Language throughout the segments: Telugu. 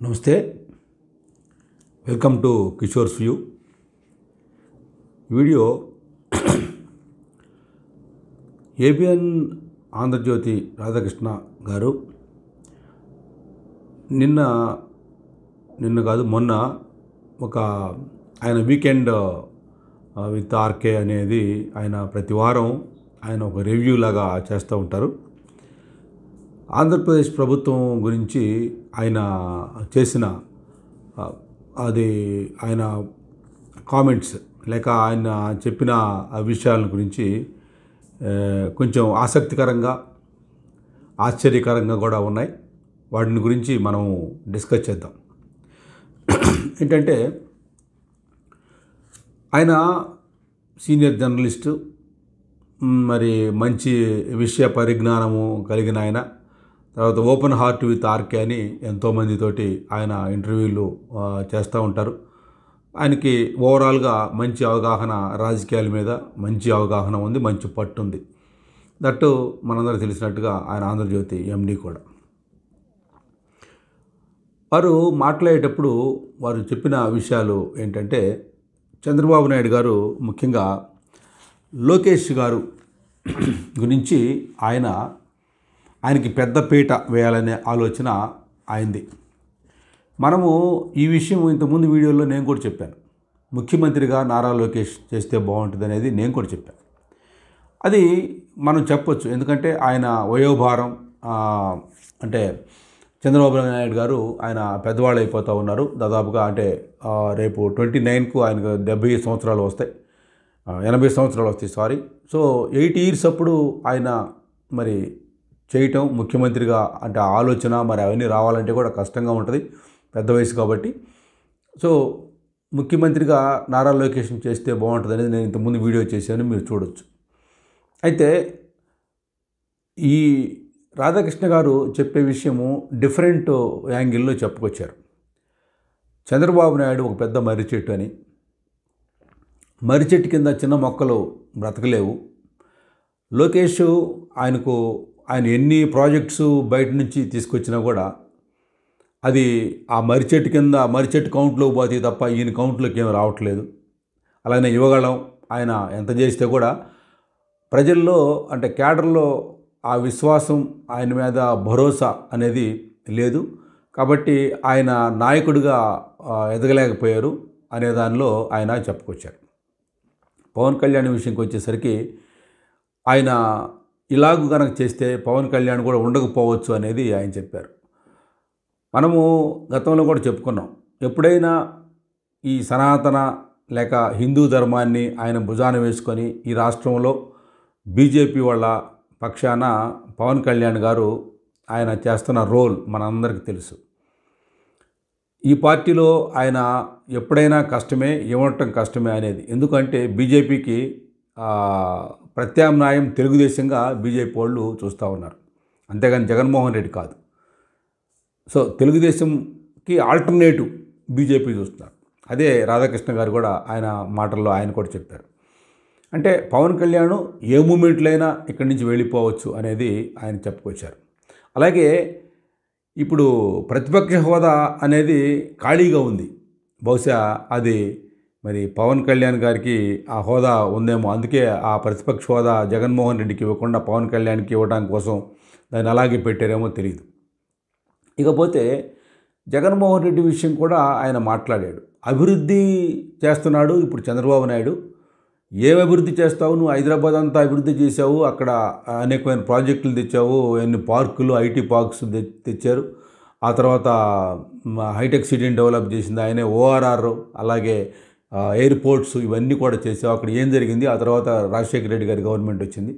నమస్తే, welcome to Kishore's view. Video ABN Andhrajyothi Radhakrishna garu నిన్న కాదు మొన్న ఒక ఆయన వీకెండ్ విత్ ఆర్కే అనేది ఆయన ప్రతి వారం ఆయన ఒక రివ్యూ లాగా చేస్తూ ఉంటారు. ఆంధ్రప్రదేశ్ ప్రభుత్వం గురించి ఆయన చేసిన ఆయన కామెంట్స్ లేక ఆయన చెప్పిన విషయాల గురించి కొంచెం ఆసక్తికరంగా ఆశ్చర్యకరంగా కూడా ఉన్నాయి. వాటిని గురించి మనం డిస్కస్ చేద్దాం. ఏంటంటే ఆయన సీనియర్ జర్నలిస్టు, మరి మంచి విషయ పరిజ్ఞానము కలిగిన ఆయన. తర్వాత ఓపెన్ హార్ట్ విత్ ఆర్కే అని ఎంతోమందితోటి ఆయన ఇంటర్వ్యూలు చేస్తూ ఉంటారు. ఆయనకి ఓవరాల్గా మంచి అవగాహన, రాజకీయాల మీద మంచి అవగాహన ఉంది, మంచి పట్టు ఉంది. దట్టు మనందరూ తెలిసినట్టుగా ఆయన ఆంధ్రజ్యోతి ఎండి కూడా. వారు మాట్లాడేటప్పుడు వారు చెప్పిన విషయాలు ఏంటంటే, చంద్రబాబు నాయుడు గారు ముఖ్యంగా లోకేష్ గారు గురించి ఆయనకి పెద్ద పీట వేయాలనే ఆలోచన ఆయనది. మనము ఈ విషయం ఇంతకుముందు వీడియోలో నేను కూడా చెప్పాను. ముఖ్యమంత్రిగా నారా లోకేష్ చేస్తే బాగుంటుంది అనేది నేను కూడా చెప్పాను. అది మనం చెప్పొచ్చు, ఎందుకంటే ఆయన వయోభారం, అంటే చంద్రబాబు నాయుడు గారు ఆయన పెద్దవాళ్ళు అయిపోతూ ఉన్నారు. దాదాపుగా అంటే రేపు 29కు ఆయనకు 70 సంవత్సరాలు వస్తాయి, 80 సంవత్సరాలు వస్తాయి సో 8 years అప్పుడు ఆయన మరి చేయటం ముఖ్యమంత్రిగా, అంటే ఆలోచన మరి అవన్నీ రావాలంటే కూడా కష్టంగా ఉంటుంది, పెద్ద వయసు కాబట్టి. సో ముఖ్యమంత్రిగా నారా లోకేష్ చేస్తే బాగుంటుంది అనేది నేను ఇంతకుముందు వీడియో చేశాను, మీరు చూడొచ్చు. అయితే ఈ రాధాకృష్ణ గారు చెప్పే విషయము డిఫరెంట్ యాంగిల్లో చెప్పుకొచ్చారు. చంద్రబాబు నాయుడు ఒక పెద్ద మర్రి చెట్టు అని, మర్రి చెట్టు కింద చిన్న మొక్కలు బ్రతకలేవు. లోకేష్ ఆయన ఎన్ని ప్రాజెక్ట్స్ బయట నుంచి తీసుకొచ్చినా కూడా అది ఆ మర్రి చెట్టు కింద మర్రి చెట్టు కౌంట్లోకి పోతే తప్ప ఈయన కౌంట్లోకి ఏమి రావట్లేదు. అలానే యువగళం ఆయన ఎంత చేస్తే కూడా ప్రజల్లో, అంటే క్యాడర్లో ఆ విశ్వాసం, ఆయన మీద భరోసా అనేది లేదు. కాబట్టి ఆయన నాయకుడిగా ఎదగలేకపోయారు అనే దానిలో ఆయన చెప్పుకొచ్చారు. పవన్ కళ్యాణ్ విషయంకి వచ్చేసరికి ఆయన ఇలాగూ కనుక చేస్తే పవన్ కళ్యాణ్ కూడా ఉండకపోవచ్చు అనేది ఆయన చెప్పారు. మనము గతంలో కూడా చెప్పుకున్నాం, ఎప్పుడైనా ఈ సనాతన లేక హిందూ ధర్మాన్ని ఆయన భుజాన వేసుకొని ఈ రాష్ట్రంలో బీజేపీ వాళ్ళ పక్షాన పవన్ కళ్యాణ్ గారు ఆయన చేస్తున్న రోల్ మనందరికీ తెలుసు. ఈ పార్టీలో ఆయన ఎప్పుడైనా కష్టమే, ఇవ్వటం కష్టమే అనేది. ఎందుకంటే బీజేపీకి ప్రత్యామ్నాయం తెలుగుదేశంగా బీజేపీ వాళ్ళు చూస్తూ ఉన్నారు, అంతేగాని జగన్మోహన్ రెడ్డి కాదు. సో తెలుగుదేశంకి ఆల్టర్నేటివ్ బీజేపీ చూస్తున్నారు. అదే రాధాకృష్ణ గారు కూడా ఆయన మాటల్లో ఆయన కూడా చెప్పారు. అంటే పవన్ కళ్యాణ్ ఏ మూమెంట్లో అయినా ఇక్కడి నుంచి వెళ్ళిపోవచ్చు అనేది ఆయన చెప్పుకొచ్చారు. అలాగే ఇప్పుడు ప్రతిపక్ష హోదా అనేది ఖాళీగా ఉంది. బహుశా అది మరి పవన్ కళ్యాణ్ గారికి ఆ హోదా ఉందేమో, అందుకే ఆ ప్రతిపక్ష హోదా జగన్మోహన్ రెడ్డికి ఇవ్వకుండా పవన్ కళ్యాణ్కి ఇవ్వడానికి కోసం దాన్ని అలాగే పెట్టారేమో తెలియదు. ఇకపోతే జగన్మోహన్ రెడ్డి విషయం కూడా ఆయన మాట్లాడాడు. అభివృద్ధి చేస్తున్నాడు ఇప్పుడు చంద్రబాబు నాయుడు. ఏం అభివృద్ధి చేస్తావు నువ్వు? హైదరాబాద్ అంతా అభివృద్ధి చేశావు, అక్కడ అనేకమైన ప్రాజెక్టులు తెచ్చావు, ఎన్ని పార్కులు, ఐటీ పార్క్స్ తెచ్చారు. ఆ తర్వాత హైటెక్ సిటీని డెవలప్ చేసింది ఆయనే, ఓఆర్ఆర్, అలాగే ఎయిర్పోర్ట్స్, ఇవన్నీ కూడా చేసావు. అక్కడ ఏం జరిగింది? ఆ తర్వాత రాజశేఖర రెడ్డి గారి గవర్నమెంట్ వచ్చింది.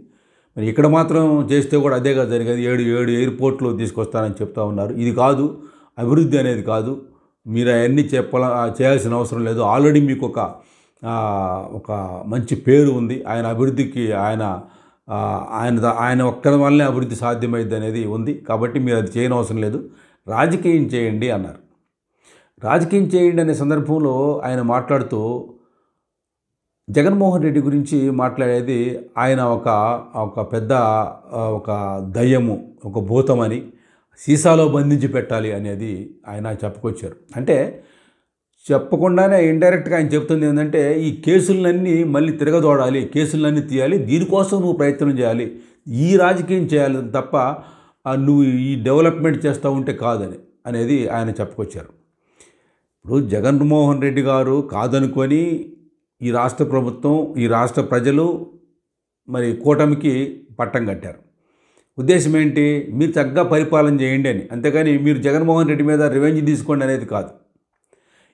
మరి ఇక్కడ మాత్రం చేస్తే కూడా అదేగా జరిగేది. 7 ఎయిర్పోర్ట్లు తీసుకొస్తానని చెప్తా ఉన్నారు. ఇది కాదు అభివృద్ధి అనేది కాదు, మీరు అవన్నీ చేయాల్సిన అవసరం లేదు. ఆల్రెడీ మీకు ఒక మంచి పేరు ఉంది. ఆయన అభివృద్ధికి ఆయన ఒక్కరి వల్లనే అభివృద్ధి సాధ్యమైంది అనేది ఉంది. కాబట్టి మీరు అది చేయని అవసరం లేదు, రాజకీయం చేయండి అన్నారు. రాజకీయం చేయండి అనే సందర్భంలో ఆయన మాట్లాడుతూ జగన్మోహన్ రెడ్డి గురించి మాట్లాడేది, ఆయన ఒక పెద్ద ఒక దయ్యము, ఒక భూతమని, సీసాలో బంధించి పెట్టాలి అనేది ఆయన చెప్పుకొచ్చారు. అంటే చెప్పకుండానే ఇండైరెక్ట్గా ఆయన చెప్తుంది ఏంటంటే ఈ కేసులన్నీ మళ్ళీ తిరగదోడాలి, కేసులన్నీ తీయాలి, దీనికోసం నువ్వు ప్రయత్నం చేయాలి, ఈ రాజకీయం చేయాలి తప్ప నువ్వు ఈ డెవలప్మెంట్ చేస్తూ ఉంటే కాదని అనేది ఆయన చెప్పుకొచ్చారు. ఇప్పుడు జగన్మోహన్ రెడ్డి గారు కాదనుకొని ఈ రాష్ట్ర ప్రభుత్వం, ఈ రాష్ట్ర ప్రజలు మరి కూటమికి పట్టం కట్టారు. ఉద్దేశం ఏంటి? మీరు చక్కగా పరిపాలన చేయండి అని, అంతేగాని మీరు జగన్మోహన్ రెడ్డి మీద రివెంజ్ తీసుకోండి అనేది కాదు.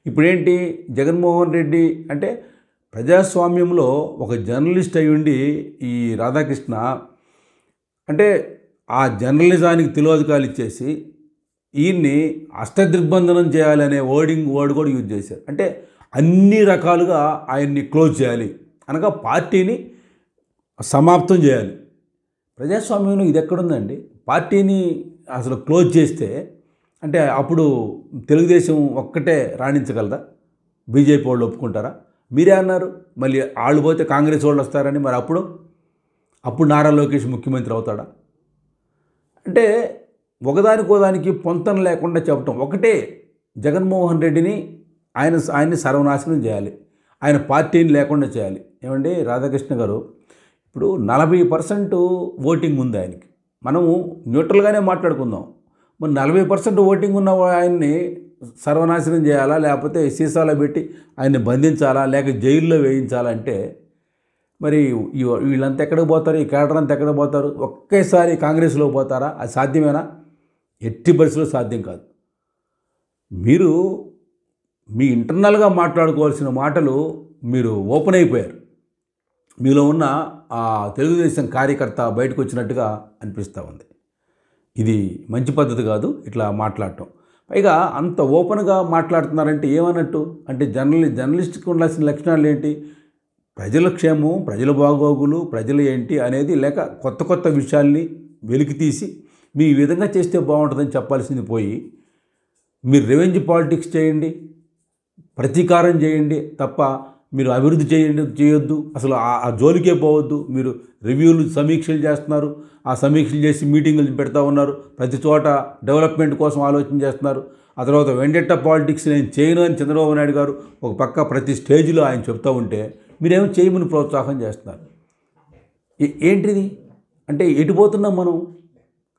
ఇప్పుడేంటి, జగన్మోహన్ రెడ్డి అంటే ప్రజాస్వామ్యంలో ఒక జర్నలిస్ట్ అయి ఉండి ఈ రాధాకృష్ణ అంటే ఆ జర్నలిజానికి తిలోదకాలు ఇచ్చేసి ఈయన్ని అష్టదిగ్బంధనం చేయాలనే వర్డ్ కూడా యూజ్ చేశారు. అంటే అన్ని రకాలుగా ఆయన్ని క్లోజ్ చేయాలి అనగా పార్టీని సమాప్తం చేయాలి. ప్రజాస్వామ్యంలో ఇది ఎక్కడుందండి? పార్టీని అసలు క్లోజ్ చేస్తే అంటే అప్పుడు తెలుగుదేశం ఒక్కటే రాణించగలదా? బీజేపీ వాళ్ళు ఒప్పుకుంటారా? మీరే అన్నారు మళ్ళీ వాళ్ళు పోతే కాంగ్రెస్ వాళ్ళు వస్తారని. మరి అప్పుడు నారా లోకేష్ ముఖ్యమంత్రి అవుతాడా? అంటే ఒకదానికోదానికి పొంతన లేకుండా చెప్పటం. ఒకటే, జగన్మోహన్ రెడ్డిని ఆయన్ని సర్వనాశనం చేయాలి, ఆయన పార్టీని లేకుండా చేయాలి. ఏమండి రాధాకృష్ణ గారు, ఇప్పుడు 40% ఓటింగ్ ఉంది ఆయనకి. మనము న్యూట్రల్గానే మాట్లాడుకుందాం. మరి 40% ఓటింగ్ ఉన్న ఆయన్ని సర్వనాశనం చేయాలా, లేకపోతే సీసాలో పెట్టి ఆయన్ని బంధించాలా, లేక జైల్లో వేయించాలంటే మరి వీళ్ళంతా ఎక్కడికి పోతారు? ఈ కేడర్ అంతా ఎక్కడికి పోతారు? ఒకేసారి కాంగ్రెస్లో పోతారా? అది సాధ్యమేనా? ఎట్టి పరిస్థితుల్లో సాధ్యం కాదు. మీరు మీ ఇంటర్నల్గా మాట్లాడుకోవాల్సిన మాటలు మీరు ఓపెన్ అయిపోయారు. మీలో ఉన్న ఆ తెలుగుదేశం కార్యకర్త బయటకు వచ్చినట్టుగా అనిపిస్తూ ఉంది. ఇది మంచి పద్ధతి కాదు ఇట్లా మాట్లాడటం. పైగా అంత ఓపెన్గా మాట్లాడుతున్నారంటే ఏమన్నట్టు? అంటే జర్నలిస్ట్కి ఉండాల్సిన లక్షణాలు ఏంటి? ప్రజల క్షేమం, ప్రజల బాగోగులు, ప్రజలు ఏంటి అనేది, లేక కొత్త విషయాల్ని వెలికితీసి మీ ఈ విధంగా చేస్తే బాగుంటుందని చెప్పాల్సింది పోయి మీరు రివెంజ్ పాలిటిక్స్ చేయండి, ప్రతీకారం చేయండి తప్ప మీరు అభివృద్ధి చేయొద్దు, అసలు ఆ జోలికే పోవద్దు. మీరు రివ్యూలు, సమీక్షలు చేస్తున్నారు, ఆ సమీక్షలు చేసి మీటింగులు పెడతా ఉన్నారు, ప్రతి చోట డెవలప్మెంట్ కోసం ఆలోచన చేస్తున్నారు. ఆ తర్వాత వెండెట్ట పాలిటిక్స్ నేను చేయను అని చంద్రబాబు నాయుడు గారు ఒక పక్క ప్రతి స్టేజ్లో ఆయన చెప్తూ ఉంటే మీరేమో చేయమని ప్రోత్సాహం చేస్తున్నారు. ఏంటిది? అంటే ఎటుపోతున్నాం మనం?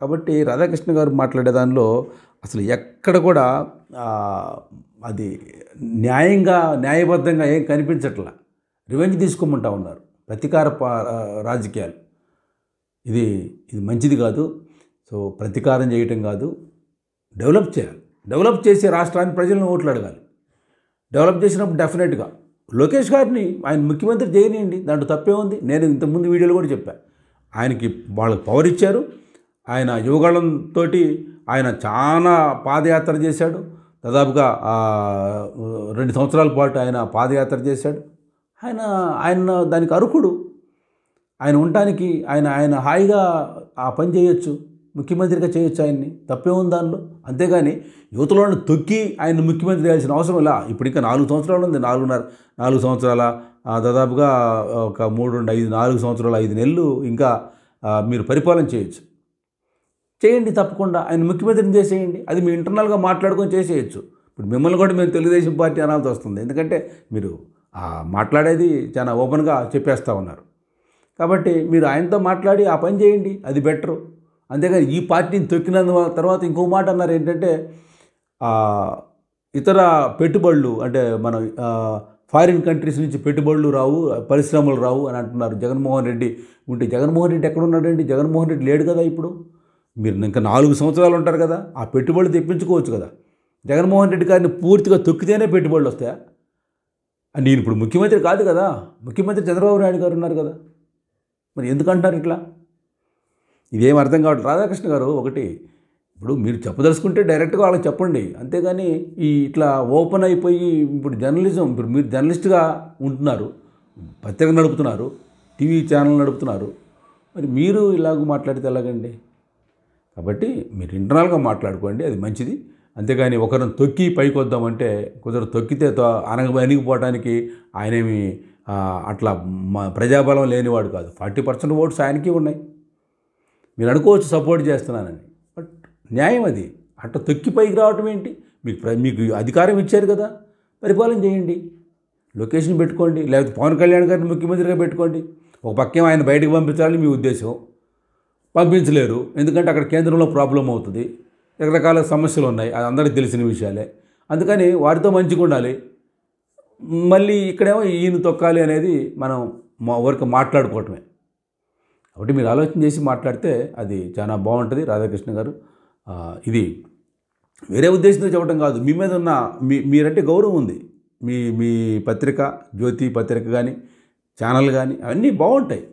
కాబట్టి రాధాకృష్ణ గారు మాట్లాడే దానిలో అసలు ఎక్కడ కూడా అది న్యాయబద్ధంగా ఏం కనిపించట్లా. రివెంజ్ తీసుకోమంటా ఉన్నారు, ప్రతీకార రాజకీయాలు. ఇది మంచిది కాదు. సో ప్రతీకారం చేయటం కాదు, డెవలప్ చేయాలి. డెవలప్ చేసే రాష్ట్రాన్ని ప్రజలను ఓట్లు అడగాలి. డెవలప్ చేసినప్పుడు డెఫినెట్గా లోకేష్ గారిని ఆయన ముఖ్యమంత్రి చేయనియండి, దాంట్లో తప్పే ఉంది. నేను ఇంతకుముందు వీడియోలో కూడా చెప్పాను, ఆయనకి వాళ్ళకి పవర్ ఇచ్చారు. ఆయన యువగళంతో ఆయన చాలా పాదయాత్ర చేశాడు. దాదాపుగా 2 సంవత్సరాల పాటు ఆయన పాదయాత్ర చేశాడు. ఆయన దానికి అర్హుడు. ఆయన ఉండటానికి ఆయన హాయిగా ఆ పని చేయొచ్చు, ముఖ్యమంత్రిగా చేయొచ్చు, ఆయన్ని తప్పే ఉంది దానిలో. అంతేగాని యువతలను తొక్కి ఆయన ముఖ్యమంత్రి చేయాల్సిన అవసరం ఇలా. ఇప్పుడు ఇంకా 4 సంవత్సరాలు ఉంది, 4 సంవత్సరాల దాదాపుగా ఒక 4 సంవత్సరాలు 5 నెలలు ఇంకా మీరు పరిపాలన చేయొచ్చు. చేయండి, తప్పకుండా ఆయన ముఖ్యమంత్రిని చేసేయండి. అది మీ ఇంటర్నల్గా మాట్లాడుకొని చేసేయచ్చు. ఇప్పుడు మిమ్మల్ని కూడా మేము తెలుగుదేశం పార్టీ అనాల్సి వస్తుంది, ఎందుకంటే మీరు మాట్లాడేది చాలా ఓపెన్గా చెప్పేస్తూ ఉన్నారు. కాబట్టి మీరు ఆయనతో మాట్లాడి ఆ పని చేయండి, అది బెటరు. అంతేగాని ఈ పార్టీని తొక్కిన తర్వాత ఇంకో మాట అన్నారు ఏంటంటే ఇతర పెట్టుబడులు అంటే మన ఫారిన్ కంట్రీస్ నుంచి పెట్టుబడులు రావు, పరిశ్రమలు రావు అని అంటున్నారు. జగన్మోహన్ రెడ్డి ఉంటే, జగన్మోహన్ రెడ్డి ఎక్కడున్నాడండి? జగన్మోహన్ రెడ్డి లేడు కదా ఇప్పుడు. మీరు ఇంకా 4 సంవత్సరాలు ఉంటారు కదా, ఆ పెట్టుబడులు తెప్పించుకోవచ్చు కదా. జగన్మోహన్ రెడ్డి గారిని పూర్తిగా తొక్కితేనే పెట్టుబడులు వస్తాయా? నేను ఇప్పుడు ముఖ్యమంత్రి కాదు కదా, ముఖ్యమంత్రి చంద్రబాబు నాయుడు గారు ఉన్నారు కదా, మరి ఎందుకంటారు ఇట్లా? ఇదేం అర్థం కావట్లేదు. రాధాకృష్ణ గారు ఒకటి, ఇప్పుడు మీరు చెప్పదలుచుకుంటే డైరెక్ట్గా వాళ్ళకి చెప్పండి, అంతేగాని ఇట్లా ఓపెన్ అయిపోయి ఇప్పుడు జర్నలిజం, ఇప్పుడు మీరు జర్నలిస్ట్గా ఉంటున్నారు, పత్రిక నడుపుతున్నారు, టీవీ ఛానల్ నడుపుతున్నారు, మరి మీరు ఇలాగ మాట్లాడితే ఎలాగండి? కాబట్టి మీరు ఇంటర్నల్గా మాట్లాడుకోండి, అది మంచిది. అంతేగాని ఒకరిని తొక్కి పైకి వద్దామంటే కొందరు తొక్కితే అణిగిపోవడానికి ఆయనేమి అట్లా ప్రజాబలం లేనివాడు కాదు. 40% ఓట్స్ ఆయనకి ఉన్నాయి. మీరు అనుకోవచ్చు సపోర్ట్ చేస్తున్నానని, బట్ న్యాయం అది. అట్లా తొక్కి పైకి రావటం ఏంటి? మీకు అధికారం ఇచ్చారు కదా, పరిపాలన చేయండి. లొకేషన్ పెట్టుకోండి, లేకపోతే పవన్ కళ్యాణ్ గారిని ముఖ్యమంత్రిగా పెట్టుకోండి. ఒక పక్కేమో ఆయన బయటకు పంపించాలని మీ ఉద్దేశం. పంపించలేరు, ఎందుకంటే అక్కడ కేంద్రంలో ప్రాబ్లం అవుతుంది, రకరకాల సమస్యలు ఉన్నాయి, అది అందరికీ తెలిసిన విషయాలే. అందుకని వారితో మంచిగా ఉండాలి. మళ్ళీ ఇక్కడేమో ఈయన తొక్కాలి అనేది మనం వరకు మాట్లాడుకోవటమే. కాబట్టి మీరు ఆలోచన చేసి మాట్లాడితే అది చాలా బాగుంటుంది రాధాకృష్ణ గారు. ఇది వేరే ఉద్దేశంతో చెప్పడం కాదు, మీ మీద ఉన్న మీరంటే గౌరవం ఉంది. మీ పత్రిక, జ్యోతి పత్రిక కానీ, ఛానల్ కానీ అవన్నీ బాగుంటాయి.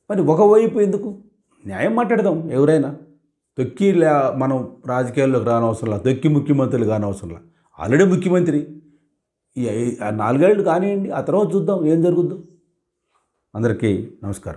మరి ఒకవైపు ఎందుకు? న్యాయం మాట్లాడదాం. ఎవరైనా తొక్కి మనం రాజకీయాల్లోకి రానవసరంలా, తొక్కి ముఖ్యమంత్రులు కానవసరంలా. ఆల్రెడీ ముఖ్యమంత్రి ఈ 4 ఏళ్ళు కానివ్వండి, ఆ తర్వాత చూద్దాం ఏం జరుగుద్దో. అందరికీ నమస్కారం.